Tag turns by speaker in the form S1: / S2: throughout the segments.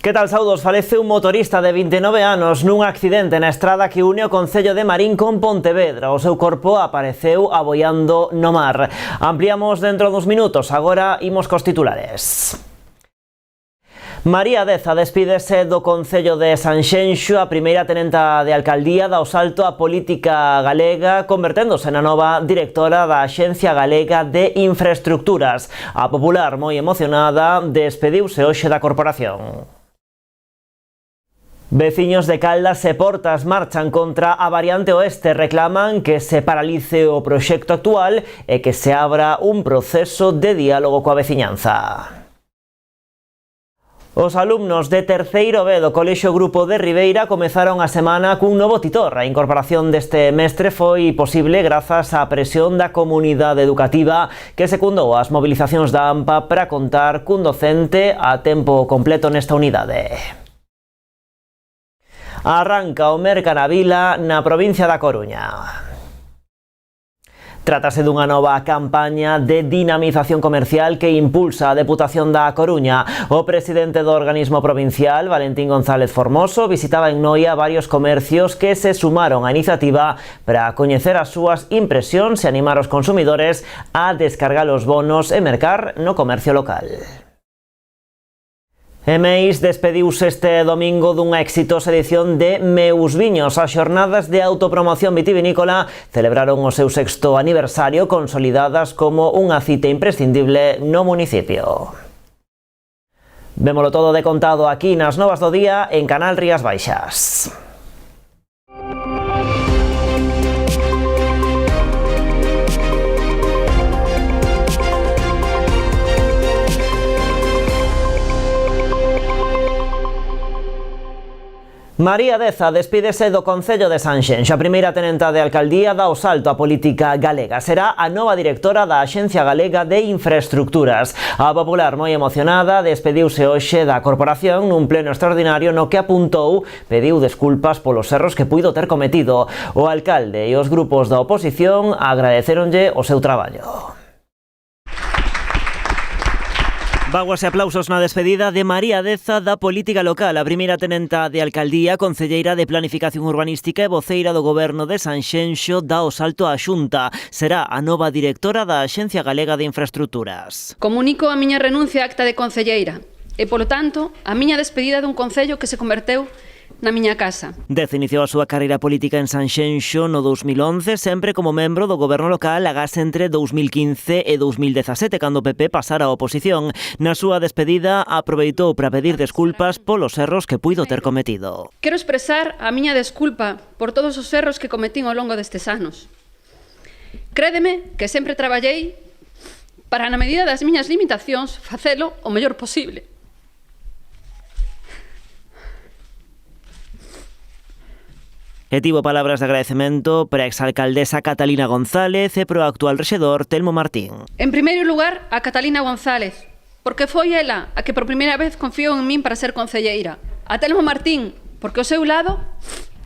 S1: Que tal, saudos? Falece un motorista de 29 anos nun accidente na estrada que une o concello de Marín con Pontevedra. O seu corpo apareceu aboiando no mar. Ampliamos dentro dos minutos, agora imos cos titulares. María Deza despídese do concello de Sanxenxo, a primeira tenenta de alcaldía dá o salto á política galega, converténdose na nova directora da Axencia Galega de Infraestructuras. A popular, moi emocionada, despediuse hoxe da corporación. Veciños de Caldas e Portas marchan contra a variante oeste, reclaman que se paralice o proxecto actual e que se abra un proceso de diálogo coa veciñanza. Os alumnos de terceiro B do Colexio Grupo de Ribeira comezaron a semana cun novo titor. A incorporación deste mestre foi posible grazas á presión da comunidade educativa que secundou as mobilizacións da AMPA para contar cun docente a tempo completo nesta unidade. Arranca o Mercanavila na provincia da Coruña. Trátase dunha nova campaña de dinamización comercial que impulsa a Deputación da Coruña. O presidente do organismo provincial, Valentín González Formoso, visitaba en Noia varios comercios que se sumaron á iniciativa para coñecer as súas impresións e animar os consumidores a descargar os bonos e mercar no comercio local. Emeis despediuse este domingo dunha exitosa edición de Meus Viños. As xornadas de autopromoción vitivinícola celebraron o seu 6º aniversario, consolidadas como unha cita imprescindible no municipio. Vémolo todo de contado aquí nas Novas do Día en Canal Rías Baixas. María Deza despídese do concello de Sanxenxo. A primeira tenenta de alcaldía dá o salto á política galega. Será a nova directora da Axencia Galega de Infraestructuras. A popular, moi emocionada, despediuse hoxe da corporación nun pleno extraordinario no que apuntou, pediu desculpas polos erros que puido ter cometido. O alcalde e os grupos da oposición agradecéronlle o seu traballo. Vaguas e aplausos na despedida de María Deza da política local, a primeira tenenta de alcaldía, concelleira de planificación urbanística e voceira do goberno de Sanxenxo, dá o salto á Xunta. Será a nova directora da Axencia Galega de Infraestructuras.
S2: Comunico a miña renuncia á acta de concelleira e, polo tanto, a miña despedida dun concello que se converteu na miña casa.
S1: Deza iniciou a súa carreira política en Sanxenxo no 2011, sempre como membro do goberno local, agás entre 2015 e 2017, cando o PP pasara á oposición. Na súa despedida, aproveitou para pedir desculpas polos erros que puido ter cometido.
S2: Quero expresar a miña desculpa por todos os erros que cometín ao longo destes anos. Crédeme que sempre traballei para, na medida das miñas limitacións, facelo o mellor posible.
S1: E tivo palabras de agradecemento para a exalcaldesa Catalina González e para o actual rexedor Telmo Martín.
S2: En primeiro lugar, a Catalina González, porque foi ela a que por primeira vez confiou en min para ser concelleira. A Telmo Martín, porque ao seu lado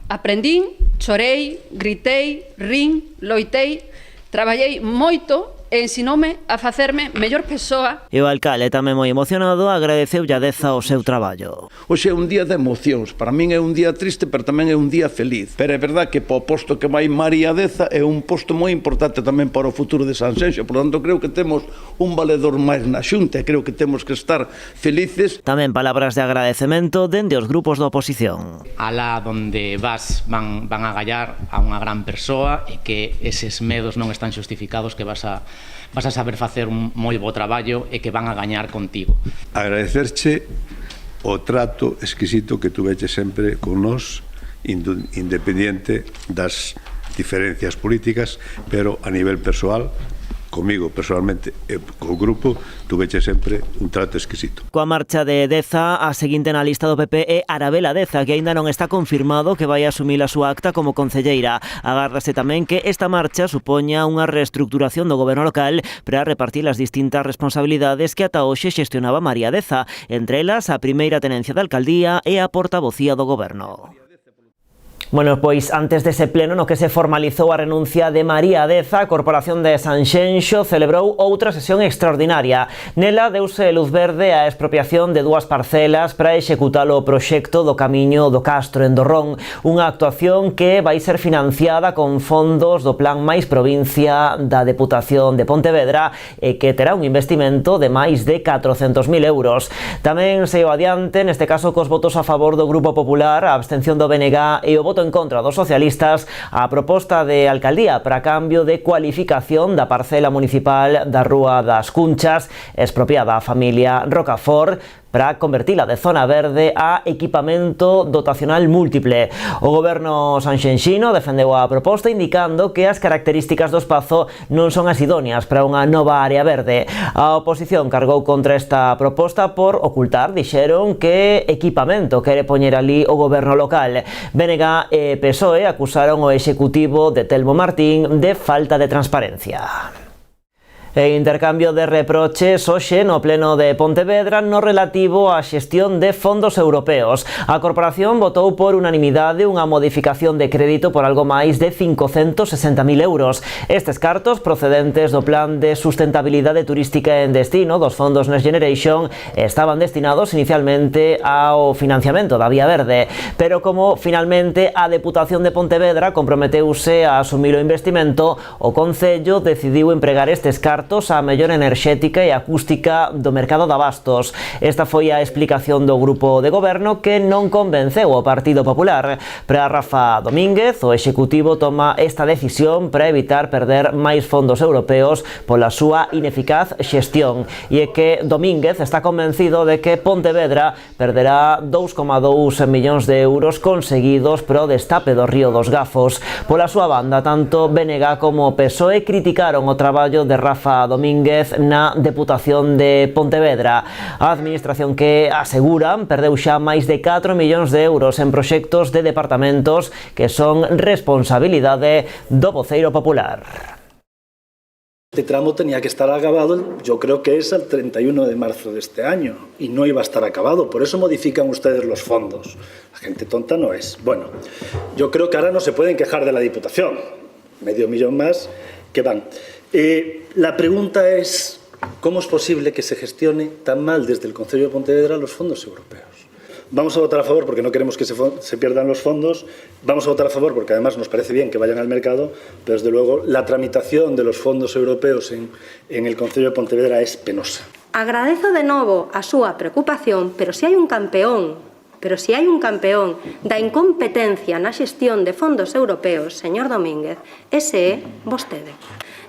S2: aprendín, chorei, gritei, rin, loitei, traballei moito e ensinoume a facerme mellor persoa.
S1: E o alcalde, tamén moi emocionado, agradeceulle a Deza o seu traballo.
S3: Hoxe é un día de emocións, para min é un día triste, pero tamén é un día feliz. Pero é verdad que po posto que vai María Deza é un posto moi importante tamén para o futuro de Sanxenxo, por tanto creo que temos un valedor máis na Xunta e creo que temos que estar felices.
S1: Tamén palabras de agradecemento dende os grupos da oposición.
S4: Alá donde vas van a gallar a unha gran persoa e que eses medos non están xustificados, que vas a saber facer un moi bo traballo e que van a gañar contigo.
S5: Agradecerche o trato exquisito que tuveche sempre con nós, independiente das diferencias políticas, pero a nivel persoal, comigo personalmente e co grupo, tuveche sempre un trato exquisito.
S1: Coa marcha de Deza, a seguinte na lista do PP é Arabela Deza, que aínda non está confirmado que vai asumir a súa acta como concelleira. Agárdase tamén que esta marcha supoña unha reestructuración do goberno local para repartir as distintas responsabilidades que ata hoxe xestionaba María Deza, entre elas a primeira tenencia de alcaldía e a portavocía do goberno. Bueno, pois antes dese pleno no que se formalizou a renuncia de María Deza, a Corporación de Sanxenxo celebrou outra sesión extraordinaria. Nela deuse luz verde á expropiación de 2 parcelas para executar o proxecto do Camiño do Castro en Dorrón, unha actuación que vai ser financiada con fondos do Plan Máis Provincia da Deputación de Pontevedra e que terá un investimento de máis de 400.000 euros. Tamén saiu adiante, neste caso cos votos a favor do Grupo Popular, a abstención do BNG e o voto en contra dos socialistas, a proposta de alcaldía para cambio de cualificación da parcela municipal da Rúa das Cunchas, expropiada á familia Rocafort, para convertila de zona verde a equipamento dotacional múltiple. O goberno sanxenxino defendeu a proposta indicando que as características do espazo non son as idóneas para unha nova área verde. A oposición cargou contra esta proposta por ocultar, dixeron, que equipamento quere poñer ali o goberno local. BNG e PSOE acusaron o executivo de Telmo Martín de falta de transparencia. E intercambio de reproches hoxe no pleno de Pontevedra no relativo á xestión de fondos europeos. A corporación votou por unanimidade unha modificación de crédito por algo máis de 560.000 euros. Estes cartos procedentes do Plan de Sustentabilidade Turística en Destino dos fondos Next Generation estaban destinados inicialmente ao financiamento da Vía Verde, pero como finalmente a Deputación de Pontevedra comprometeuse a asumir o investimento, o Concello decidiu empregar estes cartos a mellora enerxética e acústica do mercado de abastos. Esta foi a explicación do grupo de goberno que non convenceu o Partido Popular. Para Rafa Domínguez, o executivo toma esta decisión para evitar perder máis fondos europeos pola súa ineficaz xestión. E é que Domínguez está convencido de que Pontevedra perderá 2,2 millóns de euros conseguidos pro destape do Río dos Gafos. Pola súa banda, tanto BNG como PSOE criticaron o traballo de Rafa Domínguez na Deputación de Pontevedra. A administración que aseguran perdeu xa máis de 4 millóns de euros en proxectos de departamentos que son responsabilidade do voceiro popular.
S6: Este tramo tenía que estar acabado, yo creo que es el 31 de marzo de este año y no iba a estar acabado, por eso modifican ustedes los fondos. La gente tonta no es. Bueno, yo creo que ahora no se pueden quejar de la Diputación, medio millón más que van. La pregunta es, ¿cómo es posible que se gestione tan mal desde el Concello de Pontevedra los fondos europeos? Vamos a votar a favor porque no queremos que se pierdan los fondos, vamos a votar a favor porque además nos parece bien que vayan al mercado, pero desde luego la tramitación de los fondos europeos en el Concello de Pontevedra es penosa.
S7: Agradezo de novo a súa preocupación, pero se hai un campeón da incompetencia na xestión de fondos europeos, señor Domínguez, ese é vostede.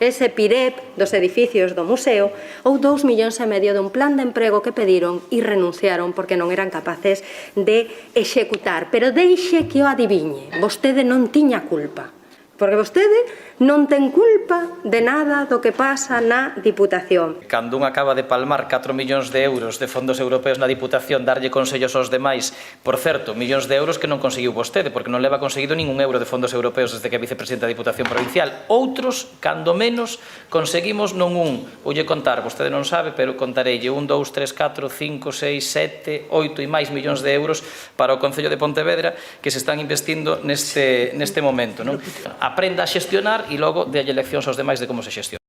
S7: Ese PIREP dos edificios do museo ou 2,5 millóns dun plan de emprego que pediron e renunciaron porque non eran capaces de executar. Pero deixe que o adiviñe, vostede non tiña culpa. Porque vostede non ten culpa de nada do que pasa na Diputación.
S8: Cando un acaba de palmar 4 millóns de euros de fondos europeos na Diputación, darlle consellos aos demais, por certo, millóns de euros que non conseguiu vostede, porque non leva conseguido ningún euro de fondos europeos desde que é vicepresidente da Diputación Provincial. Outros, cando menos, conseguimos non un, voulle contar, vostede non sabe, pero contareille 1, 2, 3, 4, 5, 6, 7, 8 e máis millóns de euros para o Concello de Pontevedra que se están investindo neste momento, non? Aprenda a xestionar e logo delle leccións aos demais de como se xestiona.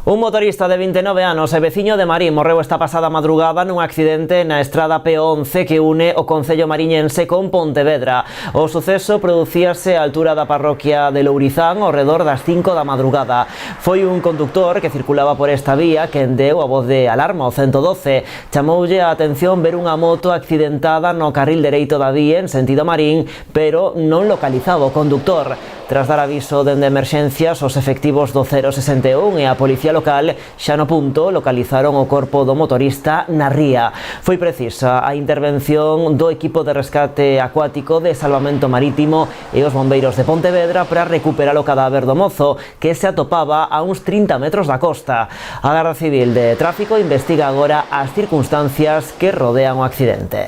S1: Un motorista de 29 anos e veciño de Marín morreu esta pasada madrugada nun accidente na estrada P11 que une o concello mariñense con Pontevedra. O suceso producíase á altura da parroquia de Lourizán ao redor das 5 da madrugada. Foi un conductor que circulaba por esta vía quen deu a voz de alarma ao 112. Chamoulle a atención ver unha moto accidentada no carril dereito da vía en sentido Marín, pero non localizaba o conductor. Tras dar aviso dende emerxencias, os efectivos do 061 e a policía local xa no punto localizaron o corpo do motorista na ría. Foi precisa a intervención do equipo de rescate acuático de Salvamento Marítimo e os bombeiros de Pontevedra para recuperar o cadáver do mozo, que se atopaba a uns 30 metros da costa. A Garda Civil de Tráfico investiga agora as circunstancias que rodean o accidente.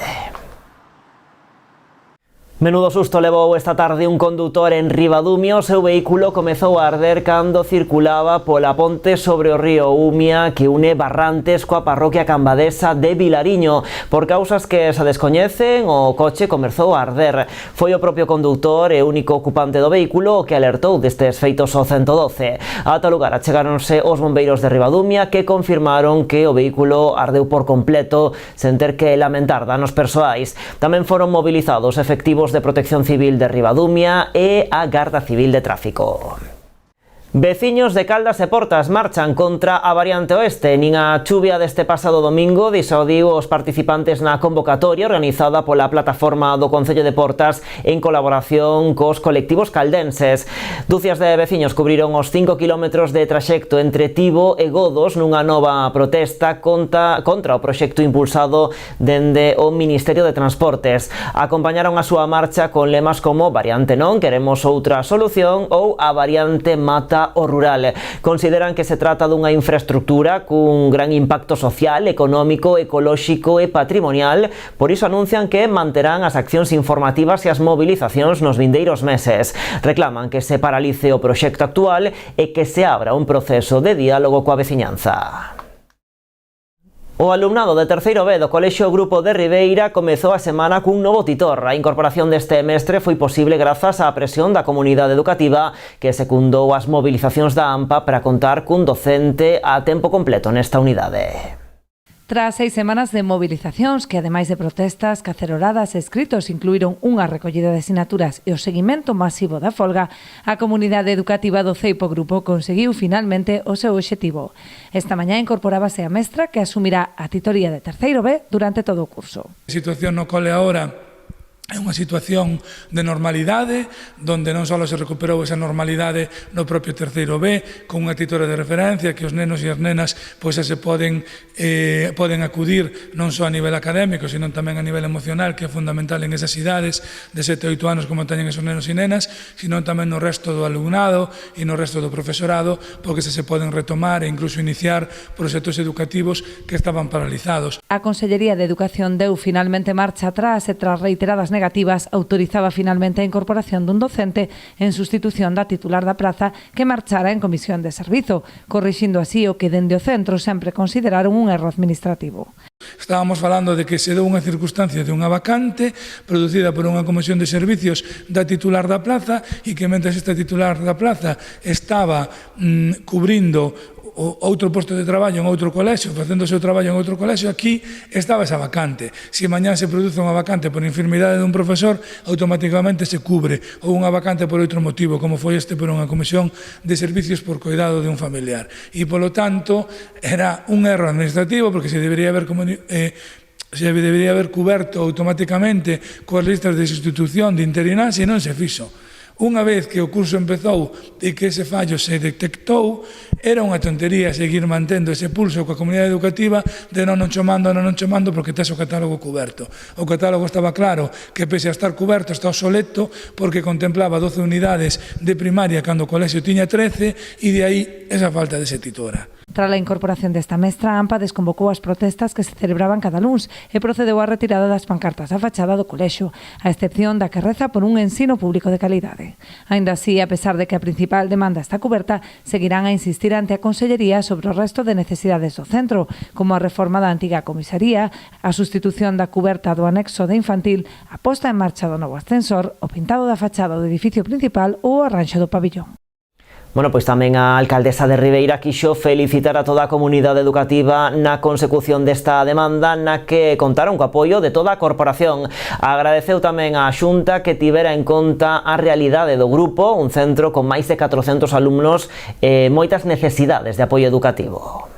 S1: Menudo susto levou esta tarde un condutor en Ribadumia. O seu vehículo comezou a arder cando circulaba pola ponte sobre o río Umia que une Barrantes coa parroquia cambadesa de Vilariño. Por causas que se descoñecen, o coche comezou a arder. Foi o propio condutor e único ocupante do vehículo o que alertou destes feitos ao 112. Ata o lugar achegáronse os bombeiros de Ribadumia que confirmaron que o vehículo ardeu por completo sen ter que lamentar danos persoais. Tamén foron movilizados efectivos de Protección Civil de Ribadumia e a Garda Civil de Tráfico. Veciños de Caldas e Portas marchan contra a variante oeste. Nin a chuvia deste pasado domingo disuadiu os participantes na convocatoria organizada pola plataforma do Concello de Portas en colaboración cos colectivos caldenses. Ducias de veciños cubriron os 5 km de traxecto entre Tibo e Godos nunha nova protesta contra o proxecto impulsado dende o Ministerio de Transportes. Acompañaron a súa marcha con lemas como variante non, queremos outra solución ou a variante mata o rural. Consideran que se trata dunha infraestructura cun gran impacto social, económico, ecolóxico e patrimonial, por iso anuncian que manterán as accións informativas e as movilizacións nos vindeiros meses. Reclaman que se paralice o proxecto actual e que se abra un proceso de diálogo coa veciñanza. O alumnado de terceiro B do Colexio Grupo de Ribeira comezou a semana cun novo titor. A incorporación deste mestre foi posible grazas á presión da comunidade educativa que secundou as movilizacións da AMPA para contar cun docente a tempo completo nesta unidade.
S9: Tras 6 semanas de movilizacións que, ademais de protestas, caceroradas e escritos, incluíron unha recollida de sinaturas e o seguimento masivo da folga, a comunidade educativa do Ceipo Grupo conseguiu finalmente o seu obxectivo. Esta mañá incorporábase a mestra que asumirá a titoría de terceiro B durante todo o curso.
S10: A situación no cole agora é unha situación de normalidade, onde non só se recuperou esa normalidade no propio terceiro B, con unha titora de referencia que os nenos e as nenas pois se poden acudir non só a nivel académico, sino tamén a nivel emocional, que é fundamental en esas idades de 7 e 8 anos como teñen esos nenos e nenas, sino tamén no resto do alumnado e no resto do profesorado, porque se poden retomar e incluso iniciar proxectos educativos que estaban paralizados.
S9: A Consellería de Educación deu finalmente marcha atrás e tras reiteradas negativas autorizaba finalmente a incorporación dun docente en sustitución da titular da praza que marchara en comisión de servizo, corrixindo así o que dende o centro sempre consideraron un erro administrativo.
S10: Estábamos falando de que se deu unha circunstancia de unha vacante producida por unha comisión de servicios da titular da plaza e que mentre esta titular da plaza estaba cubrindo outro posto de traballo en outro colexio, facendo o seu traballo en outro colexio, aquí estaba esa vacante. Se mañá se produce unha vacante por enfermidade dun profesor, automáticamente se cubre, ou unha vacante por outro motivo, como foi este por unha comisión de servicios por cuidado de un familiar. E, polo tanto, era un erro administrativo, porque se debería haber cuberto automáticamente coas listas de sustitución de interinaxe e non se fixo. Unha vez que o curso empezou e que ese fallo se detectou, era unha tontería seguir mantendo ese pulso coa comunidade educativa de non chamando, porque tes o catálogo cuberto. O catálogo estaba claro que, pese a estar cuberto, está obsoleto porque contemplaba 12 unidades de primaria cando o colexio tiña 13 e de aí esa falta de titora.
S9: Tras a incorporación desta mestra, a AMPA desconvocou as protestas que se celebraban cada luns e procedeu á retirada das pancartas á fachada do colexio, a excepción da que reza por un ensino público de calidade. Aínda así, a pesar de que a principal demanda está cuberta, seguirán a insistir ante a Consellería sobre o resto de necesidades do centro, como a reforma da antiga comisaría, a sustitución da cuberta do anexo de infantil, a posta en marcha do novo ascensor, o pintado da fachada do edificio principal ou o arranxo do pabillón.
S1: Bueno, pois tamén a alcaldesa de Ribeira quixo felicitar a toda a comunidade educativa na consecución desta demanda na que contaron co apoio de toda a corporación. Agradeceu tamén á Xunta que tivera en conta a realidade do grupo, un centro con máis de 400 alumnos e moitas necesidades de apoio educativo.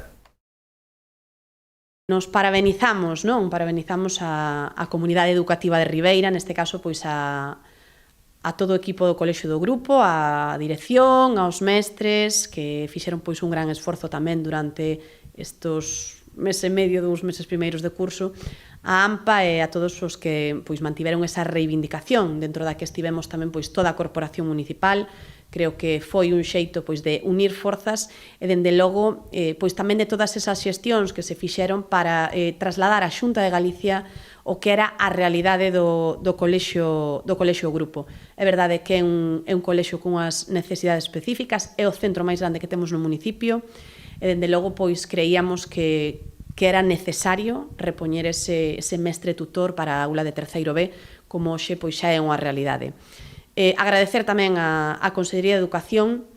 S11: Nos parabenizamos, non? Parabenizamos a comunidade educativa de Ribeira, neste caso pois a todo o equipo do colexio do grupo, á dirección, aos mestres, que fixeron pois un gran esforzo tamén durante estes mes e medio, 2 meses primeiros de curso, a AMPA e a todos os que pois mantiveron esa reivindicación dentro da que estivemos tamén pois toda a corporación municipal. Creo que foi un xeito pois de unir forzas e dende logo pois tamén de todas esas xestións que se fixeron para trasladar á Xunta de Galicia o que era a realidade do colexio grupo. É verdade que é un colexio cunhas necesidades específicas, é o centro máis grande que temos no municipio, e dende logo pois creíamos que era necesario repoñer ese mestre tutor para a aula de terceiro B, como hoxe pois xa é unha realidade. Agradecer tamén á Consellería de Educación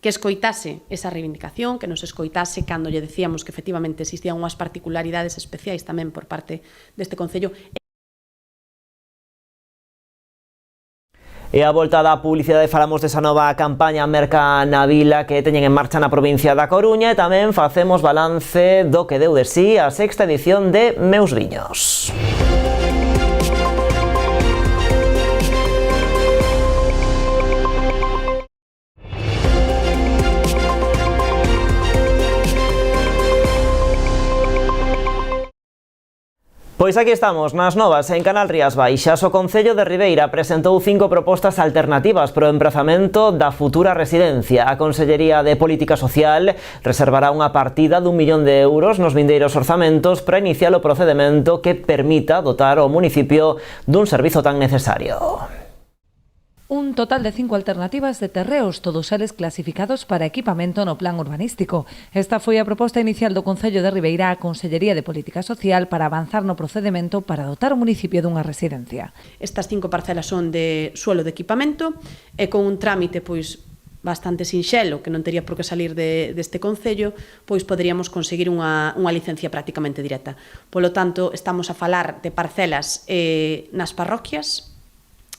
S11: que escoitase esa reivindicación, que nos escoitase cando lle decíamos que efectivamente existían unhas particularidades especiais tamén por parte deste Concello.
S1: E a volta da publicidade falamos desa nova campaña Merca na Vila que teñen en marcha na provincia da Coruña e tamén facemos balance do que deu de sí a sexta edición de Meus Viños. Pois aquí estamos, nas novas, en Canal Rías Baixas. O Concello de Ribeira presentou 5 propostas alternativas para o emprazamento da futura residencia. A Consellería de Política Social reservará unha partida d'1 millón de euros nos vindeiros orzamentos para iniciar o procedimento que permita dotar ao municipio dun servizo tan necesario.
S9: Un total de 5 alternativas de terreos, todos eles clasificados para equipamento no plan urbanístico. Esta foi a proposta inicial do Concello de Ribeira á Consellería de Política Social para avanzar no procedimento para dotar o municipio dunha residencia.
S11: Estas 5 parcelas son de suelo de equipamento e con un trámite pois bastante sinxelo, que non tería por que salir deste Concello, pois poderíamos conseguir unha licencia prácticamente directa. Polo tanto, estamos a falar de parcelas nas parroquias.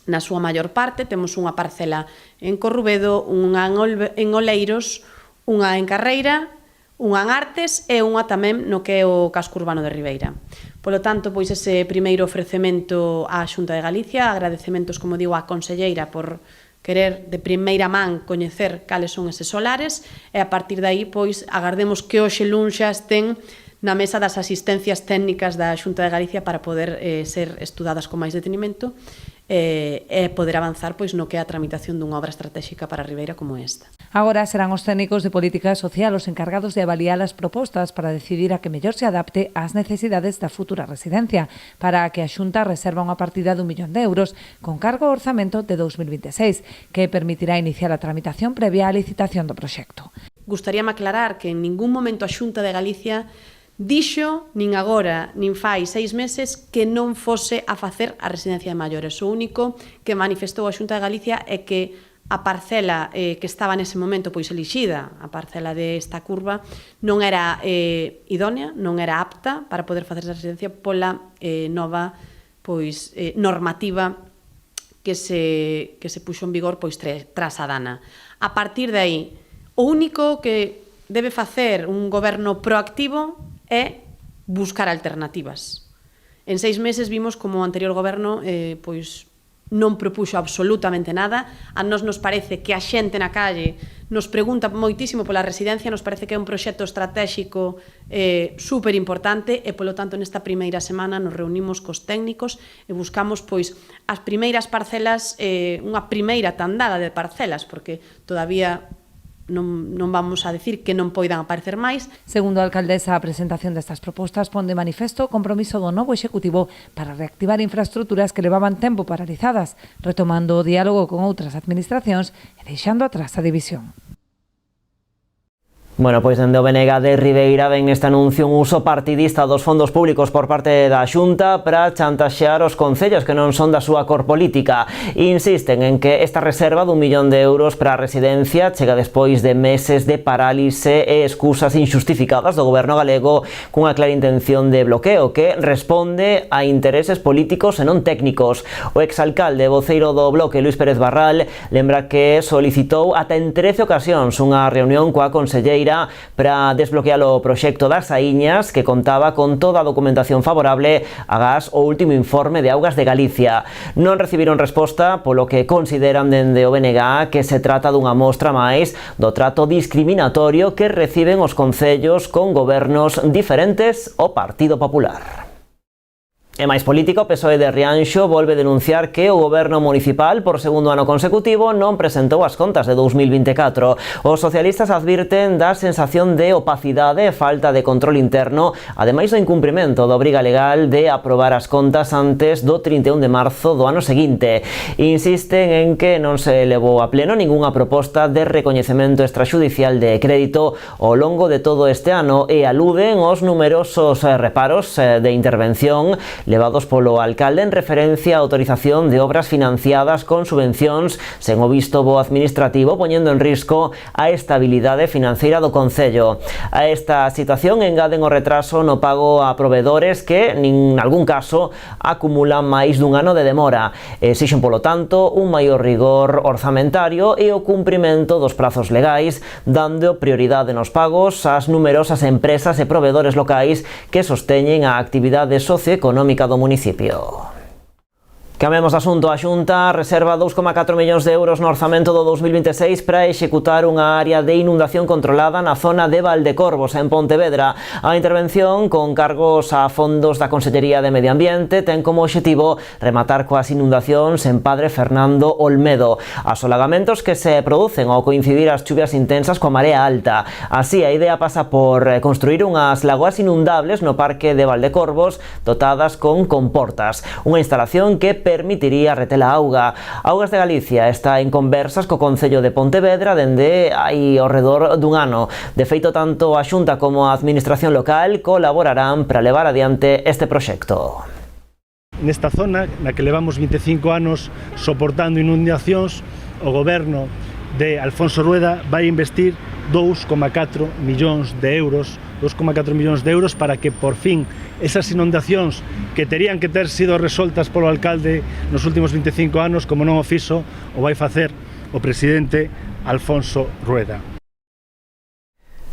S11: Na súa maior parte temos unha parcela en Corrubedo, unha en Oleiros, unha en Carreira, unha en Artes e unha tamén no que é o casco urbano de Ribeira. Polo tanto, pois ese primeiro ofrecemento á Xunta de Galicia, agradecementos, como digo, á Conselleira por querer de primeira man coñecer cales son eses solares e a partir de aí, pois, agardemos que hoxe luns xa estén na mesa das asistencias técnicas da Xunta de Galicia para poder ser estudadas con máis detenimento e poder avanzar pois no que é a tramitación dunha obra estratégica para Ribeira como esta.
S9: Agora serán os técnicos de política social os encargados de avaliar as propostas para decidir a que mellor se adapte ás necesidades da futura residencia, para que a Xunta reserva unha partida d'1 millón de euros con cargo ao orzamento de 2026, que permitirá iniciar a tramitación previa á licitación do proxecto.
S11: Gustaríame aclarar que en ningún momento a Xunta de Galicia dixo, nin agora, nin fai 6 meses, que non fose a facer a residencia de maiores. O único que manifestou a Xunta de Galicia é que a parcela que estaba nese momento pois elixida, a parcela desta curva, non era idónea, non era apta para poder facer esa residencia pola nova pois normativa que se puxo en vigor pois tras a dana. A partir de aí, o único que debe facer un goberno proactivo é buscar alternativas. En 6 meses vimos como o anterior goberno pois non propuxo absolutamente nada. A nós nos parece que a xente na calle nos pregunta moitísimo pola residencia, nos parece que é un proxecto estratégico super importante e, polo tanto, nesta primeira semana nos reunimos cos técnicos e buscamos pois as primeiras parcelas, unha primeira tandada de parcelas, porque todavía non vamos a decir que non poidan aparecer máis.
S9: Segundo a alcaldesa, a presentación destas propostas pon de manifesto o compromiso do novo Executivo para reactivar infraestruturas que levaban tempo paralizadas, retomando o diálogo con outras administracións e deixando atrás a división.
S1: Bueno, pois dende o BNG de Ribeira ven neste anuncio un uso partidista dos fondos públicos por parte da Xunta para chantaxear os concellos que non son da súa cor política. Insisten en que esta reserva d'1 millón de euros para a residencia chega despois de meses de parálise e excusas injustificadas do goberno galego cunha clara intención de bloqueo que responde a intereses políticos e non técnicos. O exalcalde voceiro do Bloque, Luis Pérez Barral, lembra que solicitou ata en 13 ocasións unha reunión coa conselleira para desbloquear o proxecto das Saíñas, que contaba con toda a documentación favorable agás o último informe de Augas de Galicia. Non recibiron resposta, polo que consideran dende o BNG que se trata dunha mostra máis do trato discriminatorio que reciben os concellos con gobernos diferentes ao Partido Popular. E máis política, o PSOE de Rianxo volve denunciar que o goberno municipal por segundo ano consecutivo non presentou as contas de 2024. Os socialistas advirten da sensación de opacidade e falta de control interno, ademais do incumprimento da obriga legal de aprobar as contas antes do 31 de marzo do ano seguinte. Insisten en que non se levou a pleno ningunha proposta de recoñecemento extrajudicial de crédito ao longo de todo este ano e aluden aos numerosos reparos de intervención levados polo alcalde en referencia á autorización de obras financiadas con subvencións sen o visto bo administrativo, poñendo en risco a estabilidade financeira do concello. A esta situación engaden o retraso no pago a provedores que, nin algún caso, acumulan máis dun ano de demora. Exixen, polo tanto, un maior rigor orzamentario e o cumprimento dos prazos legais, dando prioridade nos pagos ás numerosas empresas e provedores locais que sosteñen a actividade socioeconómica do municipio. Cambiamos de asunto. A Xunta reserva 2,4 millóns de euros no orzamento do 2026 para executar unha área de inundación controlada na zona de Valdecorvos, en Pontevedra. A intervención, con cargos a fondos da Consellería de Medio Ambiente, ten como obxectivo rematar coas inundacións en Padre Fernando Olmedo, asolagamentos que se producen ao coincidir as chuvias intensas coa marea alta. Así, a idea pasa por construir unhas lagoas inundables no parque de Valdecorvos dotadas con comportas, unha instalación que permitiría reter a auga. Augas de Galicia está en conversas co Concello de Pontevedra dende hai ao redor dun ano. De feito, tanto a Xunta como a Administración local colaborarán para levar adiante este proxecto.
S6: Nesta zona, na que levamos 25 anos soportando inundacións, o goberno de Alfonso Rueda vai investir 2,4 millóns de euros para que por fin esas inundacións que terían que ter sido resoltas polo alcalde nos últimos 25 anos, como non o fixo, o vai facer o presidente Alfonso Rueda.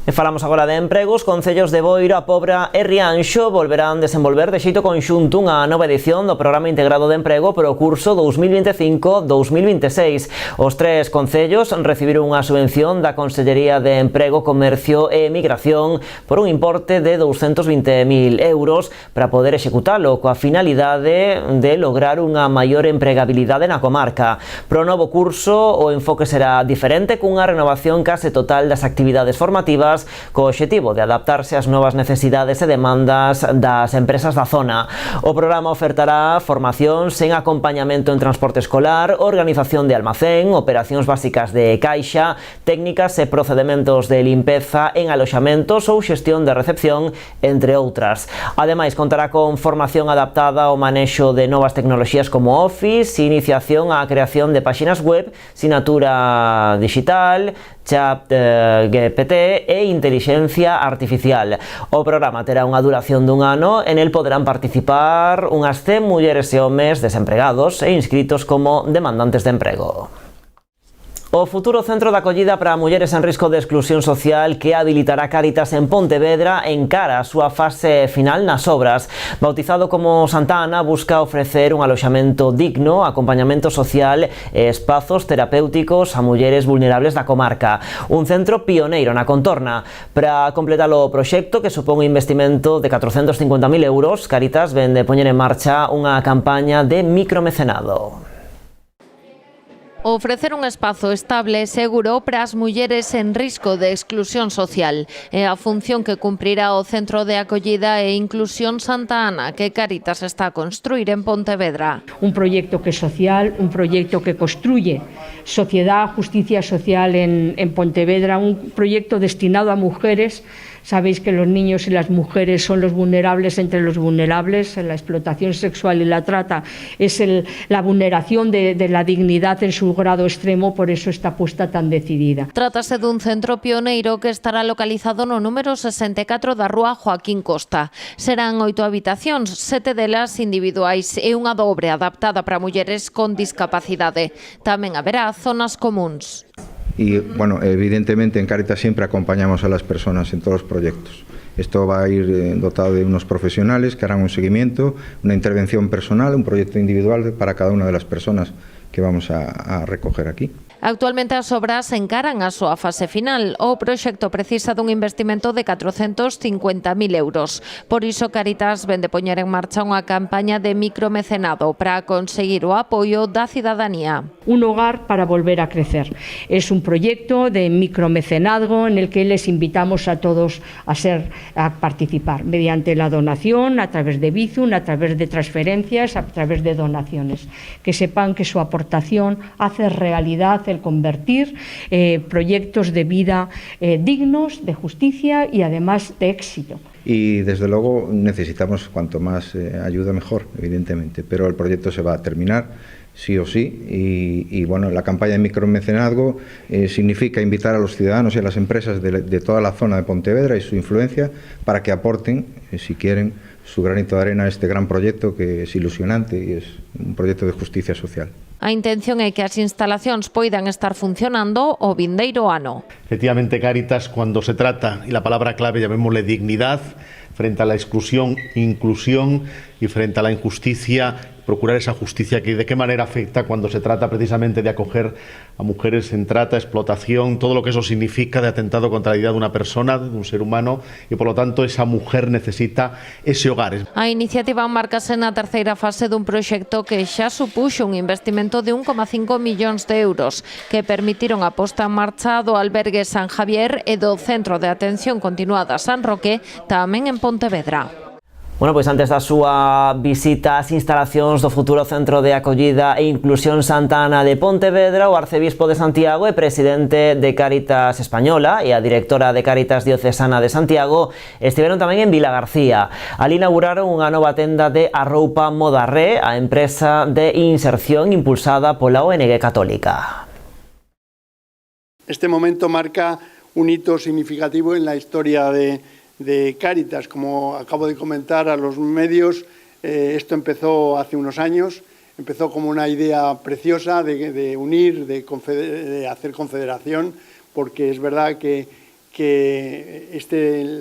S1: E falamos agora de empregos. Concellos de Boiro, A Pobra e Rianxo volverán desenvolver de xeito conxunto unha nova edición do Programa Integrado de Emprego para o curso 2025-2026. Os tres concellos recibiron unha subvención da Consellería de Emprego, Comercio e Migración por un importe de 220.000 euros para poder executalo coa finalidade de lograr unha maior empregabilidade na comarca. Pro novo curso, o enfoque será diferente, cunha renovación case total das actividades formativas co obxectivo de adaptarse ás novas necesidades e demandas das empresas da zona. O programa ofertará formacións en acompañamento en transporte escolar, organización de almacén, operacións básicas de caixa, técnicas e procedementos de limpeza en aloxamentos ou xestión de recepción, entre outras. Ademais, contará con formación adaptada ao manexo de novas tecnoloxías como Office, iniciación á creación de páxinas web, sinatura digital, chat GPT e inteligencia artificial. O programa terá unha duración dun ano, en el poderán participar unhas 100 mulleres e homes desempregados e inscritos como demandantes de emprego. O futuro centro de acollida para mulleres en risco de exclusión social que habilitará Cáritas en Pontevedra encara a súa fase final nas obras. Bautizado como Santa Ana, busca ofrecer un aloxamento digno, acompañamento social e espazos terapéuticos a mulleres vulnerables da comarca. Un centro pioneiro na contorna. Para completar o proxecto, que supón un investimento de 450.000 euros, Cáritas ven de poñer en marcha unha campaña de micromecenado.
S12: Ofrecer un espazo estable e seguro para as mulleres en risco de exclusión social é a función que cumprirá o Centro de Acollida e Inclusión Santa Ana que Cáritas está a construir en Pontevedra.
S13: Un proyecto que es social, un proyecto que construye sociedad, justicia social en Pontevedra, un proyecto destinado a mujeres. Sabéis que los niños y las mujeres son los vulnerables entre los vulnerables. La explotación sexual y la trata es la vulneración de la dignidad en su grado extremo, por eso esta apuesta tan decidida.
S12: Trátase dun centro pioneiro que estará localizado no número 64 da Rúa Joaquín Costa. Serán 8 habitacións, 7 delas individuais e unha dobre adaptada para mulleres con discapacidade. Tamén haberá zonas comuns.
S14: Y bueno, evidentemente en Cáritas siempre acompañamos a las personas en todos los proyectos. Esto va a ir dotado de unos profesionales que harán un seguimiento, una intervención personal, un proyecto individual para cada una de las personas que vamos a recoger aquí.
S12: Actualmente as obras encaran a súa fase final. O proxecto precisa dun investimento de 450.000 euros. Por iso Cáritas ven de poñer en marcha unha campaña de micromecenado para conseguir o apoio da cidadanía.
S13: Un hogar para volver a crecer. Es un proyecto de micromecenazgo en el que les invitamos a todos a participar mediante la donación, a través de Bizum, a través de transferencias, a través de donaciones. Que sepan que su aportación hace realidad el convertir proyectos de vida dignos, de justicia y además de éxito.
S14: Y desde luego necesitamos cuanto más ayuda mejor, evidentemente, pero el proyecto se va a terminar sí o sí y bueno, la campaña de micromecenazgo significa invitar a los ciudadanos y a las empresas de toda la zona de Pontevedra y su influencia para que aporten, si quieren, su granito de arena a este gran proyecto que es ilusionante y es un proyecto de justicia social.
S12: A intención é que as instalacións poidan estar funcionando o vindeiro ano.
S15: Efectivamente, Cáritas, cuando se trata, y la palabra clave llamémosle dignidad, frente a la exclusión, inclusión y frente a la injusticia, procurar esa justicia que de qué manera afecta cuando se trata precisamente de acoger a mujeres en trata, explotación, todo lo que eso significa de atentado contra la dignidad de una persona, de un ser humano, y por lo tanto esa mujer necesita ese hogar.
S12: A iniciativa marcase na terceira fase dun proxecto que xa supuxo un investimento de 1,5 millóns de euros que permitiron a posta en marcha do albergue San Javier e do Centro de Atención Continuada San Roque, tamén en Pontevedra.
S1: Bueno, pois antes da súa visita ás instalacións do futuro Centro de Acollida e Inclusión Santa Ana de Pontevedra, o arcebispo de Santiago e presidente de Cáritas Española e a directora de Cáritas Diocesana de Santiago estiveron tamén en Vilagarcía. Ali inauguraron unha nova tenda de Arroupa Modarré, a empresa de inserción impulsada pola ONG Católica.
S16: Este momento marca un hito significativo en la historia de Cáritas. Como acabo de comentar a los medios, esto empezó hace unos años, empezó como una idea preciosa de unir, de hacer confederación, porque es verdad que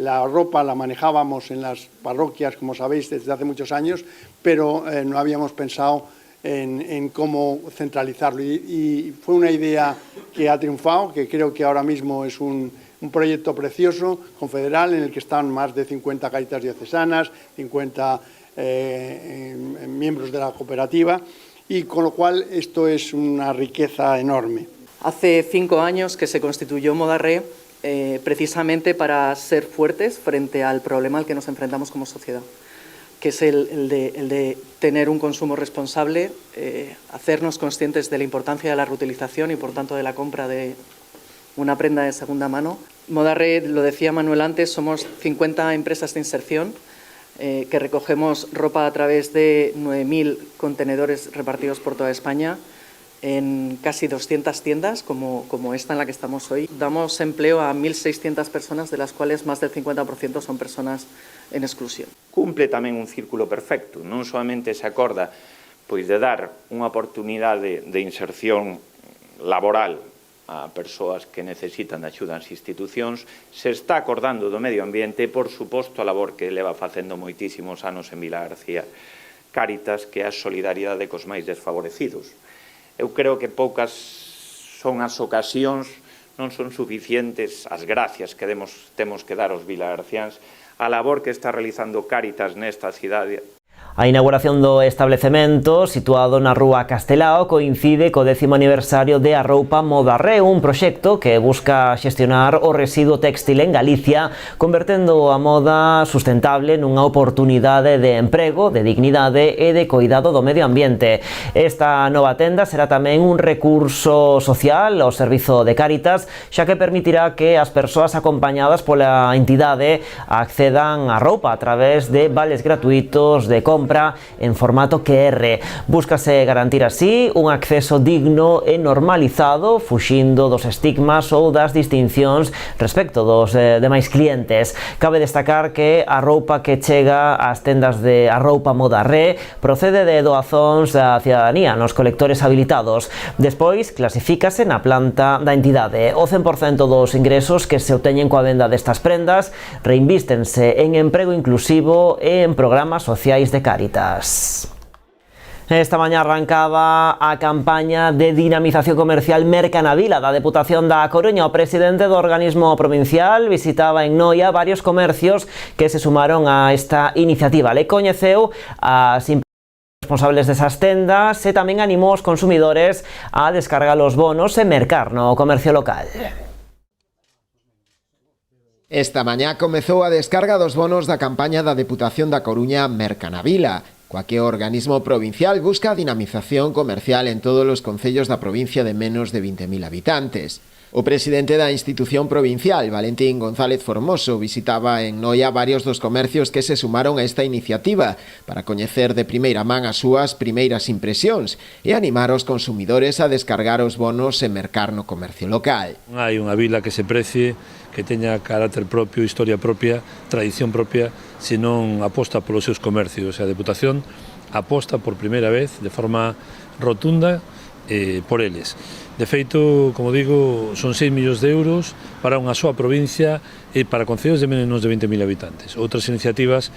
S16: la ropa la manejábamos en las parroquias, como sabéis, desde hace muchos años, pero no habíamos pensado en cómo centralizarlo. Y fue una idea que ha triunfado, que creo que ahora mismo es un proyecto precioso, confederal, en el que están más de 50 Cáritas diocesanas, 50 miembros de la cooperativa, y con lo cual esto es una riqueza enorme.
S17: Hace 5 años que se constituyó Modarré precisamente para ser fuertes frente al problema al que nos enfrentamos como sociedad, que es el de tener un consumo responsable, hacernos conscientes de la importancia de la reutilización y por tanto de la compra de una prenda de segunda mano. Modarré, lo decía Manuel antes, somos 50 empresas de inserción que recogemos ropa a través de 9.000 contenedores repartidos por toda España en casi 200 tiendas como esta en la que estamos hoy. Damos empleo a 1.600 personas, de las cuales más del 50% son personas en exclusión.
S18: Cumple tamén un círculo perfecto, non solamente se acorda pois de dar unha oportunidade de inserción laboral a persoas que necesitan de axuda nas institucións, se está acordando do medio ambiente e, por suposto, a labor que leva facendo moitísimos anos en Vilagarcía Cáritas, que é a solidaridade cos máis desfavorecidos. Eu creo que poucas son as ocasións, non son suficientes as gracias que temos que dar aos vilagarciáns a labor que está realizando Cáritas nesta cidade.
S1: A inauguración do establecemento, situado na rúa Castelao, coincide co 10º aniversario de Arroupa Modarré, un proxecto que busca xestionar o residuo téxtil en Galicia, convertendo a moda sustentable nunha oportunidade de emprego, de dignidade e de coidado do medio ambiente. Esta nova tenda será tamén un recurso social ao servizo de Cáritas, xa que permitirá que as persoas acompañadas pola entidade accedan á roupa a través de vales gratuitos de compra en formato QR. Búscase garantir así un acceso digno e normalizado, fuxindo dos estigmas ou das distincións respecto dos demais clientes. Cabe destacar que a roupa que chega ás tendas de Arroupa Modarré procede de doazóns da cidadanía nos colectores habilitados. Despois, clasifícase na planta da entidade. O 100% dos ingresos que se obteñen coa venda destas prendas reinvístense en emprego inclusivo e en programas sociais de Cáritas. Esta mañá arrancaba a campaña de dinamización comercial Mercanavila da Deputación da Coruña. O presidente do organismo provincial visitaba en Noia varios comercios que se sumaron a esta iniciativa. Le coñeceu as responsables desas tendas e tamén animou os consumidores a descargar os bonos e mercar no comercio local.
S19: Esta mañá comezou a descarga dos bonos da campaña da Deputación da Coruña Mercanavila, coa que o organismo provincial busca a dinamización comercial en todos os concellos da provincia de menos de 20.000 habitantes. O presidente da institución provincial, Valentín González Formoso, visitaba en Noia varios dos comercios que se sumaron a esta iniciativa para coñecer de primeira man as súas primeiras impresións e animar os consumidores a descargar os bonos e mercar no comercio local.
S20: Hai unha vila que se precie, que teña carácter propio, historia propia, tradición propia, se non aposta polos seus comercios. A Deputación aposta por primeira vez, de forma rotunda, por eles. De feito, como digo, son 6 millóns de euros para unha soa provincia e para concellos de menos de 20.000 habitantes. Outras iniciativas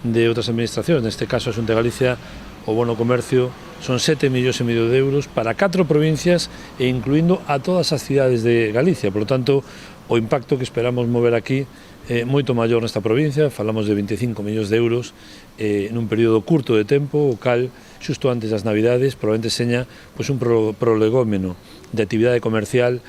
S20: de outras administracións, neste caso a Xunta de Galicia, o bono comercio, son 7,5 millóns de euros para 4 provincias e incluindo a todas as cidades de Galicia. Por lo tanto, o impacto que esperamos mover aquí é moito maior nesta provincia, falamos de 25 millóns de euros nun período curto de tempo, o cal, xusto antes das Navidades, probablemente seña un prolegómeno de actividade comercial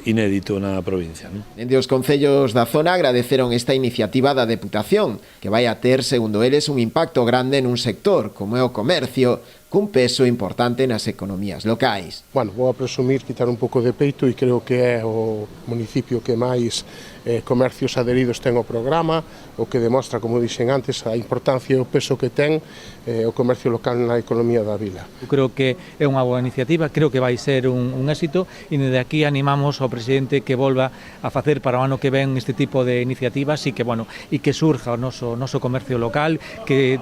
S20: inédito na provincia.
S19: Dende os concellos da zona agradeceron esta iniciativa da Deputación, que vai a ter, segundo eles, un impacto grande nun sector, como é o comercio, cun peso importante nas economías locais.
S21: Bueno, vou a presumir, quitar un pouco de peito, e creo que é o municipio que máis comercios adheridos ten o programa, o que demostra, como dixen antes, a importancia e o peso que ten o comercio local na economía da vila.
S22: Eu creo que é unha boa iniciativa, creo que vai ser un éxito, e desde aquí animamos ao presidente que volva a facer para o ano que ven este tipo de iniciativas e que surja o noso comercio local, que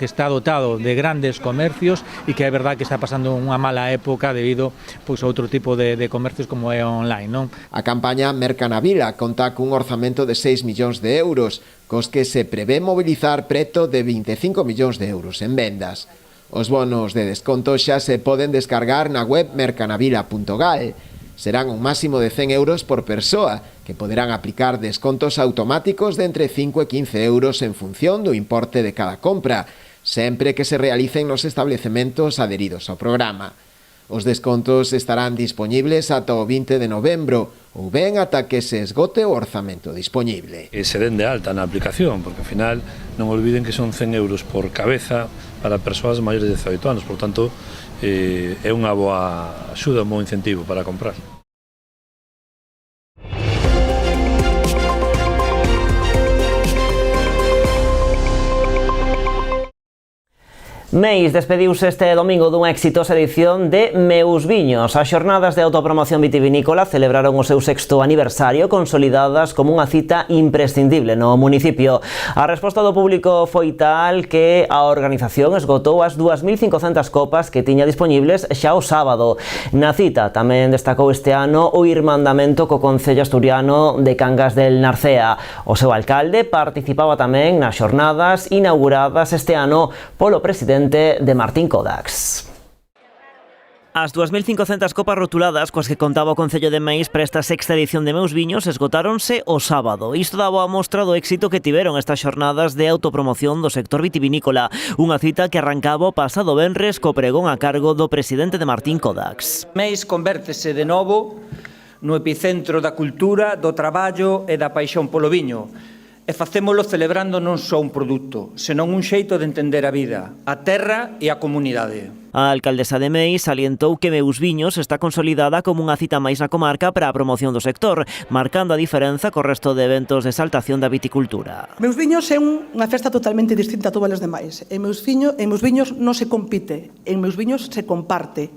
S22: está dotado de grandes comercios e que é verdad que está pasando unha mala época debido a outro tipo de comercios como é online, non?
S19: A campaña Mercanavila conta cun orzamento de 6 millóns de euros, cos que se prevé mobilizar preto de 25 millóns de euros en vendas. Os bonos de desconto xa se poden descargar na web mercanavila.gal. Serán un máximo de 100 euros por persoa, que poderán aplicar descontos automáticos de entre 5 e 15 euros en función do importe de cada compra, sempre que se realicen nos establecementos adheridos ao programa. Os descontos estarán dispoñibles ata o 20 de novembro ou ben ata que se esgote o orzamento dispoñible.
S20: Se den de alta na aplicación, porque ao final non olviden que son 100 euros por cabeza para persoas maiores de 18 anos, por tanto é unha boa axuda, un bo incentivo para comprar.
S1: Meis despediuse este domingo dunha exitosa edición de Meus Viños. As xornadas de autopromoción vitivinícola celebraron o seu 6º aniversario, consolidadas como unha cita imprescindible no municipio. A resposta do público foi tal que a organización esgotou as 2.500 copas que tiña dispoñibles xa o sábado. Na cita tamén destacou este ano o irmandamento co concello asturiano de Cangas del Narcea. O seu alcalde participaba tamén nas xornadas inauguradas este ano polo presidente de Martín Kodax. As 2.500 copas rotuladas coas que contaba o Concello de Meis para esta 6ª edición de Meus Viños esgotáronse o sábado. Isto daba a mostra do éxito que tiveron estas xornadas de autopromoción do sector vitivinícola, unha cita que arrancaba o pasado venres co pregón a cargo do presidente de Martín Kodax.
S23: Meis convértese de novo no epicentro da cultura, do traballo e da paixón polo viño. E facémolo celebrando non só un produto, senón un xeito de entender a vida, a terra e a comunidade.
S1: A alcaldesa de Meis salientou que Meus Viños está consolidada como unha cita máis na comarca para a promoción do sector, marcando a diferenza co resto de eventos de exaltación da viticultura.
S24: Meus Viños é unha festa totalmente distinta a todas as demais. En Meus Viños non se compite, en Meus Viños se comparte.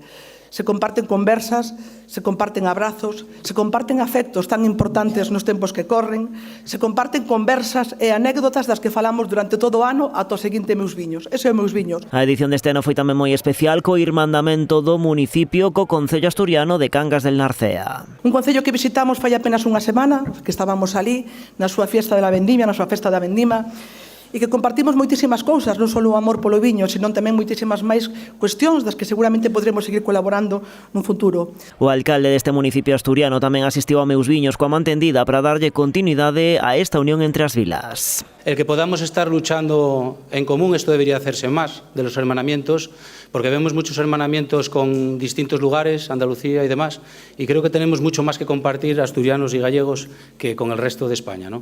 S24: Se comparten conversas, se comparten abrazos, se comparten afectos tan importantes nos tempos que corren, se comparten conversas e anécdotas das que falamos durante todo o ano ata o seguinte Meus Viños. Ese é Meus Viños.
S1: A edición deste ano foi tamén moi especial co irmandamento do municipio co concello asturiano de Cangas del Narcea.
S24: Un concello que visitamos fai apenas unha semana, que estábamos ali na súa fiesta de la vendimia, na súa festa da vendima, e que compartimos moitísimas cousas, non só o amor polo viño, senón tamén moitísimas máis cuestións das que seguramente podremos seguir colaborando nun futuro.
S1: O alcalde deste municipio asturiano tamén asistiu a Meus Viños coa man tendida para darlle continuidade a esta unión entre as vilas.
S2: El que podamos estar luchando en común, esto debería hacerse más de los hermanamientos, porque vemos muchos hermanamientos con distintos lugares, Andalucía y demás, y creo que tenemos mucho más que compartir asturianos y gallegos que con el resto de España, ¿no?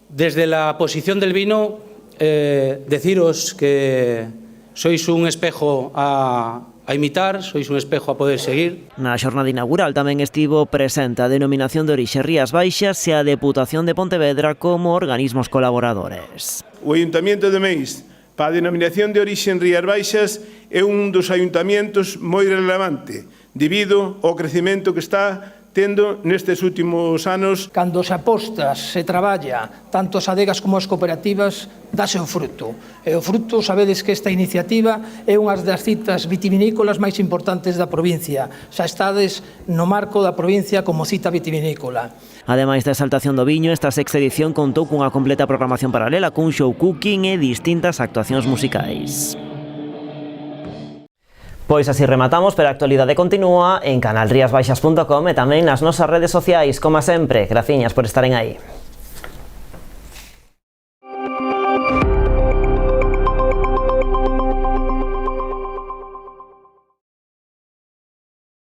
S2: Desde la posición del vino, deciros que sois un espejo a imitar, sois un espejo a poder seguir.
S1: Na xornada inaugural tamén estivo presente a denominación de orixe Rías Baixas e a Deputación de Pontevedra como organismos colaboradores.
S3: O Ayuntamiento de Meis, para a denominación de orixe Rías Baixas, é un dos ayuntamientos moi relevante debido ao crecemento que está tendo nestes últimos anos.
S4: Cando se aposta, se traballa, tanto as adegas como as cooperativas, dáse o fruto. E o fruto, sabedes que esta iniciativa é unha das citas vitivinícolas máis importantes da provincia. Xa estades no marco da provincia como cita vitivinícola.
S1: Ademais da exaltación do viño, esta sexta edición contou cunha completa programación paralela cun show cooking e distintas actuacións musicais. Pois así rematamos, pero a actualidade continúa en canalriasbaixas.com e tamén nas nosas redes sociais, como sempre. Graciñas por estaren aí.